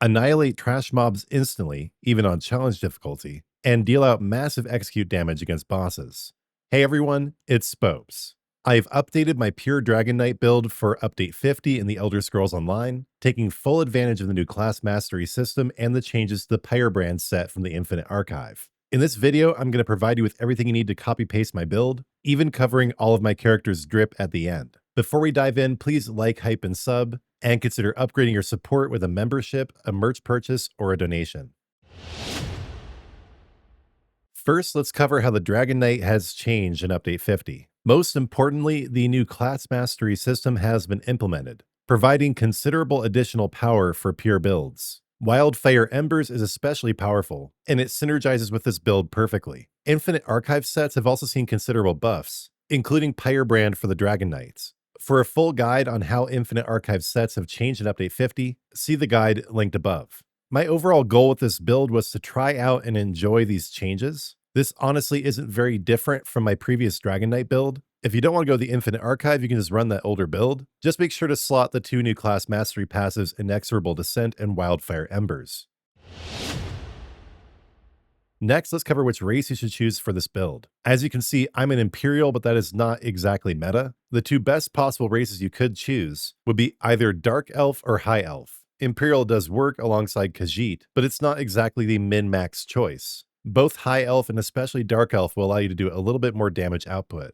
annihilate trash mobs instantly, even on challenge difficulty, and deal out massive execute damage against bosses. Hey everyone, it's Spopes. I've updated my pure Dragonknight build for update 50 in the Elder Scrolls Online, taking full advantage of the new class mastery system and the changes to the Pyrebrand set from the Infinite Archive. In this video, I'm going to provide you with everything you need to copy-paste my build, even covering all of my characters' drip at the end. Before we dive in, please like, hype, and sub, and consider upgrading your support with a membership, a merch purchase, or a donation. First, let's cover how the Dragonknight has changed in Update 50. Most importantly, the new class mastery system has been implemented, providing considerable additional power for pure builds. Wildfire Embers is especially powerful, and it synergizes with this build perfectly. Infinite Archive sets have also seen considerable buffs, including Pyrebrand for the Dragonknights. For a full guide on how Infinite Archive sets have changed in Update 50, see the guide linked above. My overall goal with this build was to try out and enjoy these changes. This honestly isn't very different from my previous Dragonknight build. If you don't want to go the Infinite Archive, you can just run that older build. Just make sure to slot the two new class mastery passives, Inexorable Descent and Wildfire Embers. Next, let's cover which race you should choose for this build. As you can see, I'm an Imperial, but that is not exactly meta. The two best possible races you could choose would be either Dark Elf or High Elf. Imperial does work alongside Khajiit, but it's not exactly the min-max choice. Both High Elf and especially Dark Elf will allow you to do a little bit more damage output.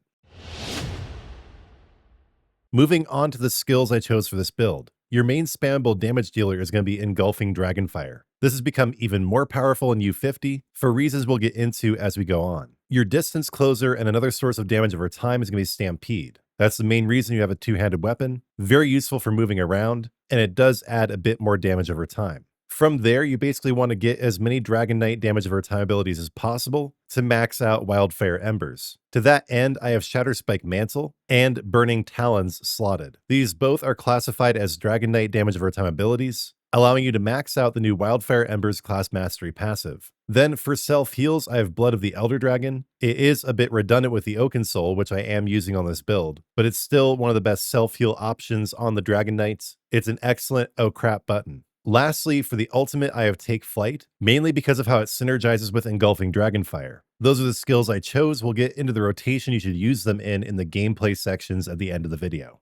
Moving on to the skills I chose for this build. Your main spammable damage dealer is going to be Engulfing Dragonfire. This has become even more powerful in U50 for reasons we'll get into as we go on. Your distance closer and another source of damage over time is going to be Stampede. That's the main reason you have a two-handed weapon, very useful for moving around, and it does add a bit more damage over time. From there, you basically want to get as many Dragonknight damage over time abilities as possible to max out Wildfire Embers. To that end, I have Shatterspike Mantle and Burning Talons slotted. These both are classified as Dragonknight damage over time abilities, allowing you to max out the new Wildfire Embers class mastery passive. Then for self-heals, I have Blood of the Elder Dragon. It is a bit redundant with the Oaken Soul, which I am using on this build, but it's still one of the best self-heal options on the Dragonknights. It's an excellent oh crap button. Lastly, for the ultimate, I have Take Flight, mainly because of how it synergizes with Engulfing Dragonfire. Those are the skills I chose. We'll get into the rotation you should use them in the gameplay sections at the end of the video.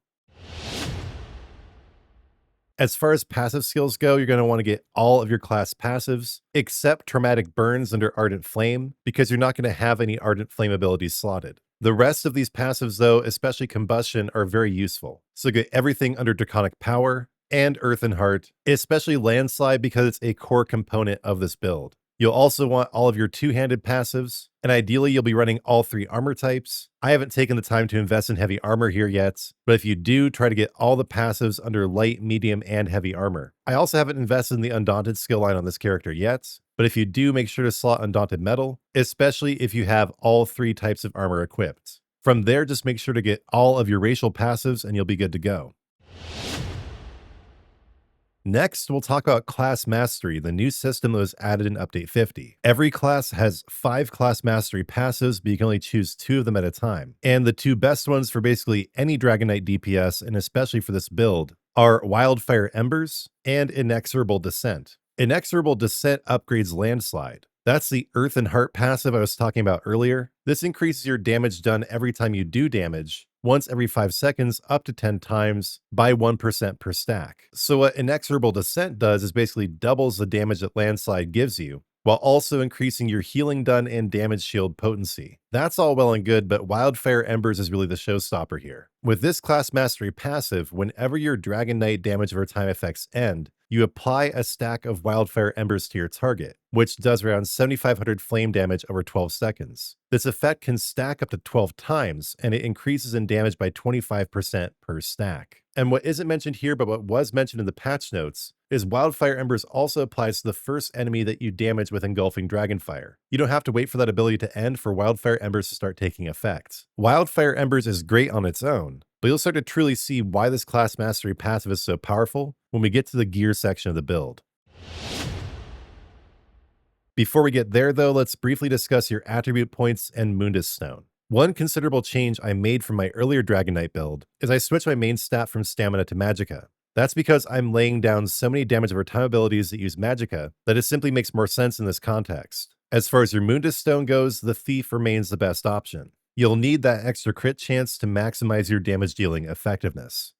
As far as passive skills go, you're going to want to get all of your class passives, except Traumatic Burns under Ardent Flame, because you're not going to have any Ardent Flame abilities slotted. The rest of these passives, though, especially Combustion, are very useful. So get everything under Draconic Power, and Earthen Heart, especially Landslide because it's a core component of this build. You'll also want all of your two-handed passives, and ideally you'll be running all three armor types. I haven't taken the time to invest in heavy armor here yet, but if you do, try to get all the passives under light, medium, and heavy armor. I also haven't invested in the Undaunted skill line on this character yet, but if you do, make sure to slot Undaunted Metal, especially if you have all three types of armor equipped. From there, just make sure to get all of your racial passives and you'll be good to go. Next, we'll talk about Class Mastery, the new system that was added in Update 50. Every class has 5 Class Mastery passives, but you can only choose 2 of them at a time. And the 2 best ones for basically any Dragonknight DPS, and especially for this build, are Wildfire Embers and Inexorable Descent. Inexorable Descent upgrades Landslide. That's the Earthen Heart passive I was talking about earlier. This increases your damage done every time you do damage, once every 5 seconds up to 10 times by 1% per stack. So what Inexorable Descent does is basically doubles the damage that Landslide gives you, while also increasing your healing done and damage shield potency. That's all well and good, but Wildfire Embers is really the showstopper here. With this class mastery passive, whenever your Dragonknight damage over time effects end, you apply a stack of Wildfire Embers to your target, which does around 7,500 flame damage over 12 seconds. This effect can stack up to 12 times, and it increases in damage by 25% per stack. And what isn't mentioned here, but what was mentioned in the patch notes, is Wildfire Embers also applies to the first enemy that you damage with Engulfing Dragonfire. You don't have to wait for that ability to end for Wildfire Embers to start taking effect. Wildfire Embers is great on its own, but you'll start to truly see why this class mastery passive is so powerful when we get to the gear section of the build. Before we get there though, let's briefly discuss your attribute points and Mundus Stone. One considerable change I made from my earlier Dragonknight build is I switched my main stat from Stamina to Magicka. That's because I'm laying down so many damage over time abilities that use Magicka that it simply makes more sense in this context. As far as your Mundus stone goes, the Thief remains the best option. You'll need that extra crit chance to maximize your damage dealing effectiveness.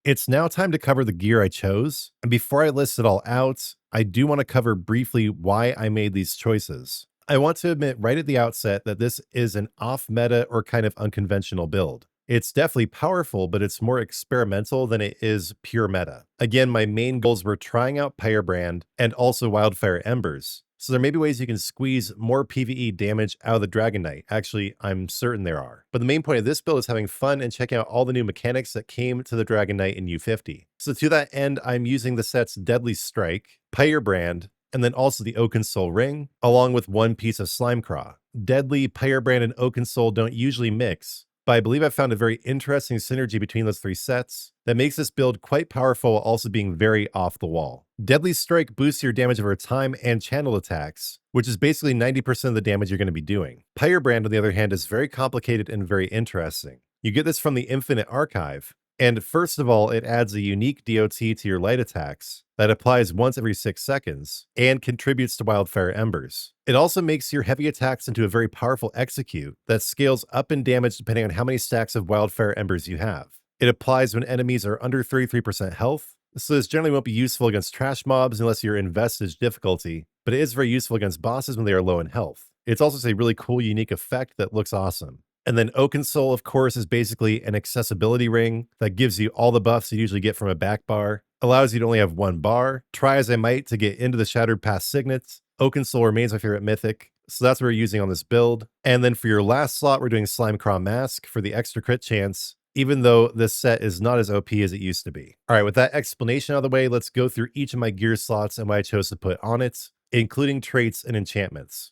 It's now time to cover the gear I chose, and before I list it all out, I do want to cover briefly why I made these choices. I want to admit right at the outset that this is an off-meta or kind of unconventional build. It's definitely powerful, but it's more experimental than it is pure meta. Again, my main goals were trying out Pyrebrand and also Wildfire Embers. So there may be ways you can squeeze more PvE damage out of the Dragonknight. Actually, I'm certain there are. But the main point of this build is having fun and checking out all the new mechanics that came to the Dragonknight in U50. So to that end, I'm using the sets Deadly Strike, Pyrebrand, and then also the Oaken Soul Ring, along with one piece of Slimecraw. Deadly, Pyrebrand, and Oaken Soul don't usually mix, but I believe I've found a very interesting synergy between those three sets that makes this build quite powerful while also being very off the wall. Deadly Strike boosts your damage over time and channel attacks, which is basically 90% of the damage you're going to be doing. Pyrebrand, on the other hand, is very complicated and very interesting. You get this from the Infinite Archive, and first of all, it adds a unique DOT to your light attacks that applies once every 6 seconds and contributes to Wildfire Embers. It also makes your heavy attacks into a very powerful execute that scales up in damage depending on how many stacks of Wildfire Embers you have. It applies when enemies are under 33% health, so this generally won't be useful against trash mobs unless you're in Vestige difficulty, but it is very useful against bosses when they are low in health. It's also a really cool, unique effect that looks awesome. And then Oaken Soul, of course, is basically an accessibility ring that gives you all the buffs you usually get from a back bar, allows you to only have one bar. Try as I might to get into the Shattered Pass Signets, Oaken Soul remains my favorite mythic, so that's what we're using on this build. And then for your last slot, we're doing Slimecraw Mask for the extra crit chance, even though this set is not as OP as it used to be. All right, with that explanation out of the way, let's go through each of my gear slots and what I chose to put on it, including traits and enchantments.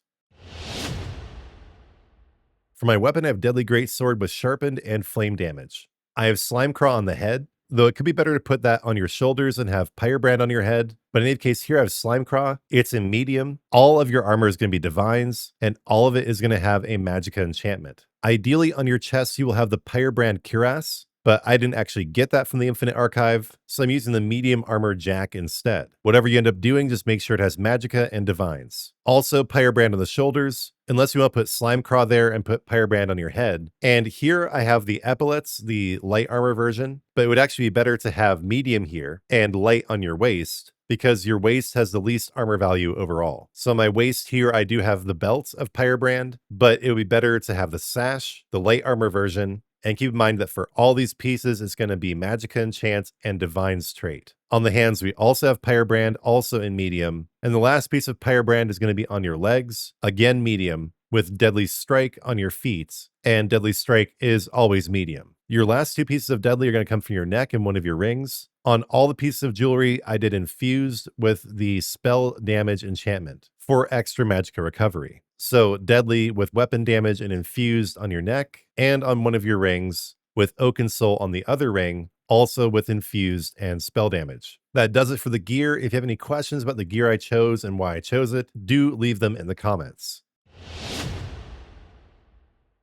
For my weapon, I have Deadly Greatsword with Sharpened and Flame damage. I have Slimecraw on the head, though it could be better to put that on your shoulders and have Pyrebrand on your head. But in any case, here I have Slimecraw. It's in medium. All of your armor is going to be divines, and all of it is going to have a Magicka enchantment. Ideally, on your chest, you will have the Pyrebrand Cuirass, but I didn't actually get that from the Infinite Archive, so I'm using the medium armor jack instead. Whatever you end up doing, just make sure it has Magicka and divines. Also, Pyrebrand on the shoulders, unless you want to put Slimecraw there and put Pyrebrand on your head. And here I have the epaulets, the light armor version, but it would actually be better to have medium here and light on your waist, because your waist has the least armor value overall. So on my waist here, I do have the belt of Pyrebrand, but it would be better to have the sash, the light armor version, and keep in mind that for all these pieces, it's going to be Magicka enchant and Divine's trait. On the hands, we also have Pyrebrand, also in medium. And the last piece of Pyrebrand is going to be on your legs, again medium, with Deadly Strike on your feet. And Deadly Strike is always medium. Your last two pieces of Deadly are going to come from your neck and one of your rings. On all the pieces of jewelry, I did Infused with the Spell Damage enchantment for extra Magicka recovery. So Deadly with weapon damage and Infused on your neck, and on one of your rings with Oaken Soul on the other ring, also with Infused and spell damage. That does it for the gear. If you have any questions about the gear I chose and why I chose it, do leave them in the comments.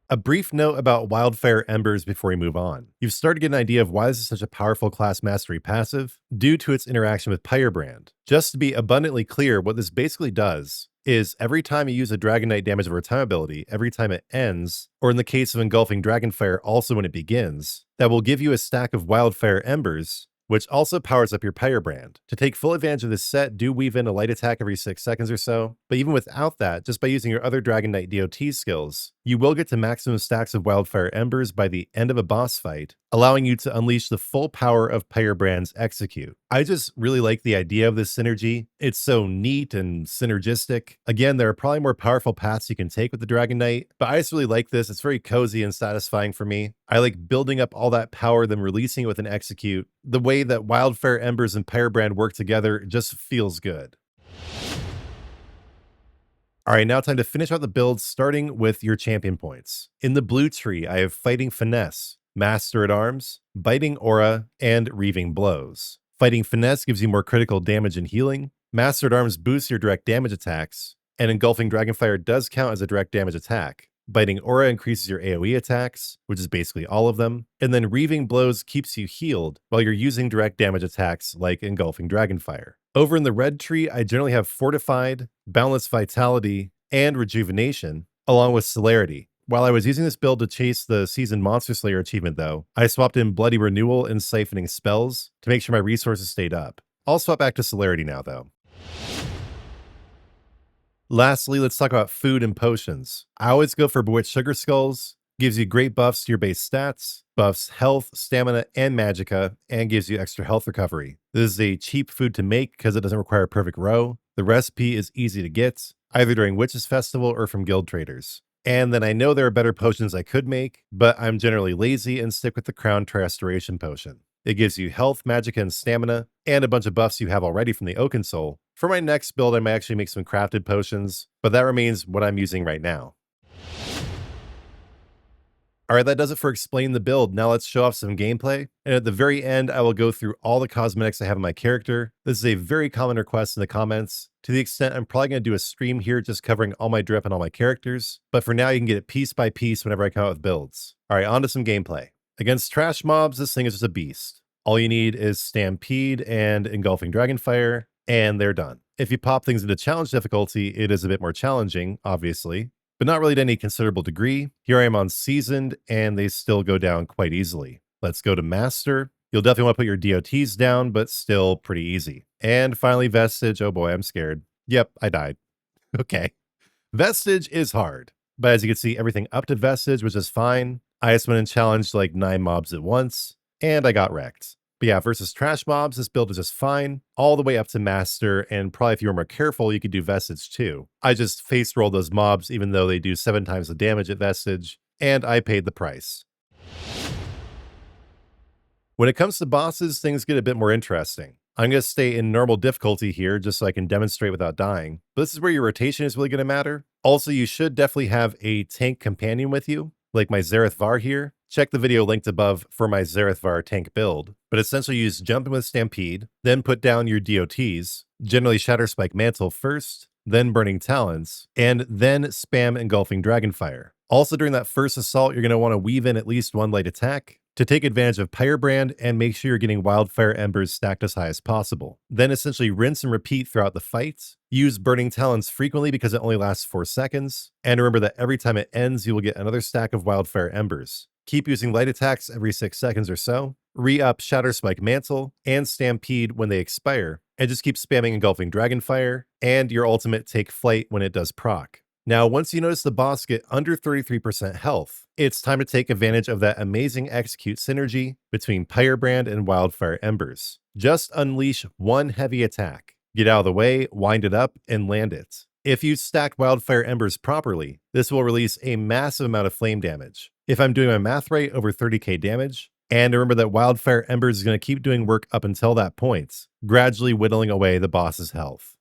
A brief note about Wildfire Embers before we move on. You've started to get an idea of why this is such a powerful class mastery passive due to its interaction with Pyrebrand. Just to be abundantly clear, what this basically does is every time you use a Dragonknight damage over time ability, every time it ends, or in the case of Engulfing Dragonfire, also when it begins, that will give you a stack of Wildfire Embers, which also powers up your Pyrebrand. To take full advantage of this set, do weave in a light attack every 6 seconds or so, but even without that, just by using your other Dragonknight DOT skills, you will get to maximum stacks of Wildfire Embers by the end of a boss fight, allowing you to unleash the full power of Pyrebrand's execute. I just really like the idea of this synergy. It's so neat and synergistic. Again, there are probably more powerful paths you can take with the Dragonknight, but I just really like this. It's very cozy and satisfying for me. I like building up all that power, then releasing it with an execute. The way that Wildfire Embers and Pyrebrand work together just feels good. All right, now time to finish out the build, starting with your champion points. In the blue tree, I have Fighting Finesse, Master at Arms, Biting Aura, and Reaving Blows. Fighting Finesse gives you more critical damage and healing. Master at Arms boosts your direct damage attacks, and Engulfing Dragonfire does count as a direct damage attack. Biting Aura increases your AoE attacks, which is basically all of them, and then Reaving Blows keeps you healed while you're using direct damage attacks like Engulfing Dragonfire. Over in the red tree, I generally have Fortified, Boundless Vitality, and Rejuvenation, along with Celerity. While I was using this build to chase the Seasoned Monster Slayer achievement though, I swapped in Bloody Renewal and Siphoning Spells to make sure my resources stayed up. I'll swap back to Celerity now though. Lastly, let's talk about food and potions. I always go for Bewitched Sugar Skulls. Gives you great buffs to your base stats, buffs health, stamina, and magicka, and gives you extra health recovery. This is a cheap food to make because it doesn't require a perfect row. The recipe is easy to get, either during Witches Festival or from guild traders. And then I know there are better potions I could make, but I'm generally lazy and stick with the Crown Restoration Potion. It gives you health, magicka, and stamina, and a bunch of buffs you have already from the Oaken Soul. For my next build, I might actually make some crafted potions, but that remains what I'm using right now. Alright, that does it for explaining the build. Now let's show off some gameplay. And at the very end, I will go through all the cosmetics I have in my character. This is a very common request in the comments. To the extent I'm probably going to do a stream here just covering all my drip and all my characters. But for now, you can get it piece by piece whenever I come out with builds. Alright, on to some gameplay. Against trash mobs, this thing is just a beast. All you need is Stampede and Engulfing Dragonfire, and they're done. If you pop things into challenge difficulty, it is a bit more challenging, obviously, but not really to any considerable degree. Here I am on Seasoned, and they still go down quite easily. Let's go to Master. You'll definitely want to put your DOTs down, but still pretty easy. And finally, Vestige. Oh boy, I'm scared. Yep, I died. Okay. Vestige is hard, but as you can see, everything up to Vestige, which is fine. I just went and challenged like 9 mobs at once, and I got wrecked. But yeah, versus trash mobs, this build is just fine, all the way up to Master, and probably if you were more careful, you could do Vestige too. I just face rolled those mobs even though they do 7 times the damage at Vestige, and I paid the price. When it comes to bosses, things get a bit more interesting. I'm going to stay in normal difficulty here just so I can demonstrate without dying, but this is where your rotation is really going to matter. Also, you should definitely have a tank companion with you, like my Xerath Var here. Check the video linked above for my Xerath Var tank build, but essentially use Jumping with Stampede, then put down your DOTs, generally Shatterspike Mantle first, then Burning Talons, and then spam Engulfing Dragonfire. Also during that first assault, you're going to want to weave in at least 1 light attack to take advantage of Pyrebrand and make sure you're getting Wildfire Embers stacked as high as possible. Then essentially rinse and repeat throughout the fight. Use Burning Talons frequently because it only lasts 4 seconds, and remember that every time it ends, you will get another stack of Wildfire Embers. Keep using light attacks every 6 seconds or so, re-up Shatterspike Mantle and Stampede when they expire, and just keep spamming Engulfing Dragonfire, and your ultimate Take Flight when it does proc. Now, once you notice the boss get under 33% health, it's time to take advantage of that amazing execute synergy between Pyrebrand and Wildfire Embers. Just unleash 1 heavy attack. Get out of the way, wind it up, and land it. If you stack Wildfire Embers properly, this will release a massive amount of flame damage. If I'm doing my math right, over 30k damage. And remember that Wildfire Embers is going to keep doing work up until that point, gradually whittling away the boss's health.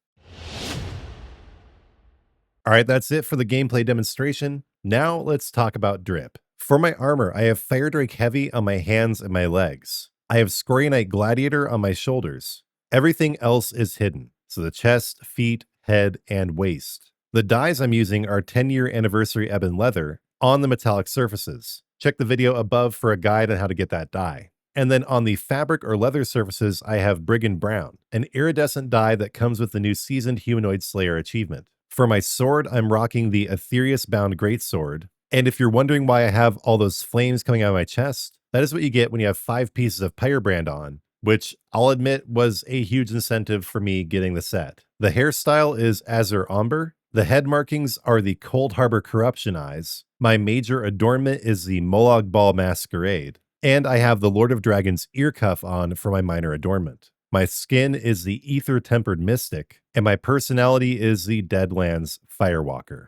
Alright, that's it for the gameplay demonstration. Now let's talk about drip. For my armor, I have Fire Drake Heavy on my hands and my legs. I have Scorionite Gladiator on my shoulders. Everything else is hidden, so the chest, feet, head, and waist. The dyes I'm using are 10-year anniversary ebon leather on the metallic surfaces. Check the video above for a guide on how to get that dye. And then on the fabric or leather surfaces, I have Brigand Brown, an iridescent dye that comes with the new Seasoned Humanoid Slayer achievement. For my sword, I'm rocking the Aetherius Bound Greatsword. And if you're wondering why I have all those flames coming out of my chest, that is what you get when you have 5 pieces of Pyrebrand on, which I'll admit was a huge incentive for me getting the set. The hairstyle is Azure Amber. The head markings are the Cold Harbor Corruption Eyes. My major adornment is the Molag Bal Masquerade. And I have the Lord of Dragons ear cuff on for my minor adornment. My skin is the Ether Tempered Mystic, and my personality is the Deadlands Firewalker.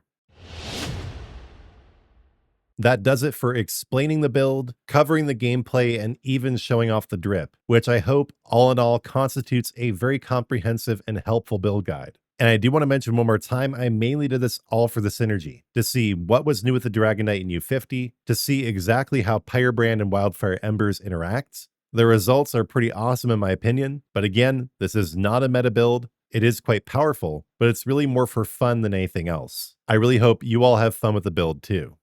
That does it for explaining the build, covering the gameplay, and even showing off the drip, which I hope all in all constitutes a very comprehensive and helpful build guide. And I do want to mention one more time, I mainly did this all for the synergy, to see what was new with the Dragonknight in U50, to see exactly how Pyrebrand and Wildfire Embers interact. The results are pretty awesome in my opinion, but again, this is not a meta build. It is quite powerful, but it's really more for fun than anything else. I really hope you all have fun with the build too.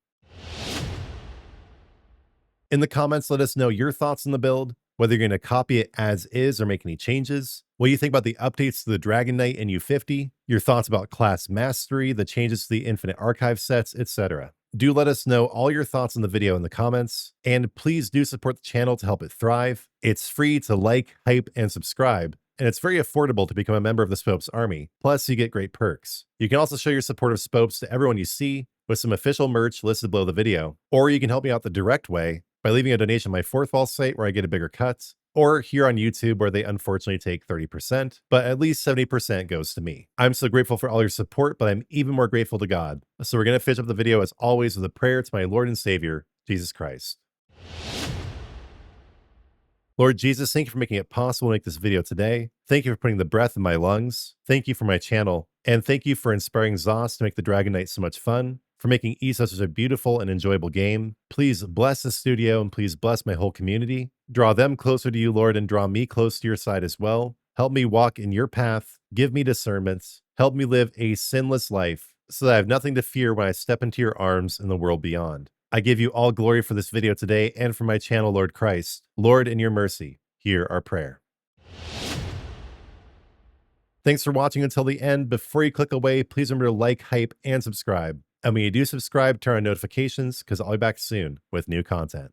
In the comments, let us know your thoughts on the build, whether you're going to copy it as is or make any changes, what you think about the updates to the Dragonknight and U50, your thoughts about class mastery, the changes to the infinite archive sets, etc. Do let us know all your thoughts on the video in the comments, and please do support the channel to help it thrive. It's free to like, hype, and subscribe, and it's very affordable to become a member of the Spopes Army, plus you get great perks. You can also show your support of Spopes to everyone you see with some official merch listed below the video, or you can help me out the direct way by leaving a donation on my Fourth Wall site where I get a bigger cut, or here on YouTube where they unfortunately take 30%, but at least 70% goes to me. I'm so grateful for all your support, but I'm even more grateful to God. So we're going to finish up the video as always with a prayer to my Lord and Savior, Jesus Christ. Lord Jesus, thank you for making it possible to make this video today. Thank you for putting the breath in my lungs. Thank you for my channel. And thank you for inspiring Zos to make the Dragonknight so much fun, for making ESO such a beautiful and enjoyable game. Please bless the studio and please bless my whole community. Draw them closer to you, Lord, and draw me close to your side as well. Help me walk in your path. Give me discernments. Help me live a sinless life so that I have nothing to fear when I step into your arms in the world beyond. I give you all glory for this video today and for my channel, Lord Christ. Lord, in your mercy, hear our prayer. Thanks for watching until the end. Before you click away, please remember to like, hype, and subscribe. And when you do subscribe, turn on notifications because I'll be back soon with new content.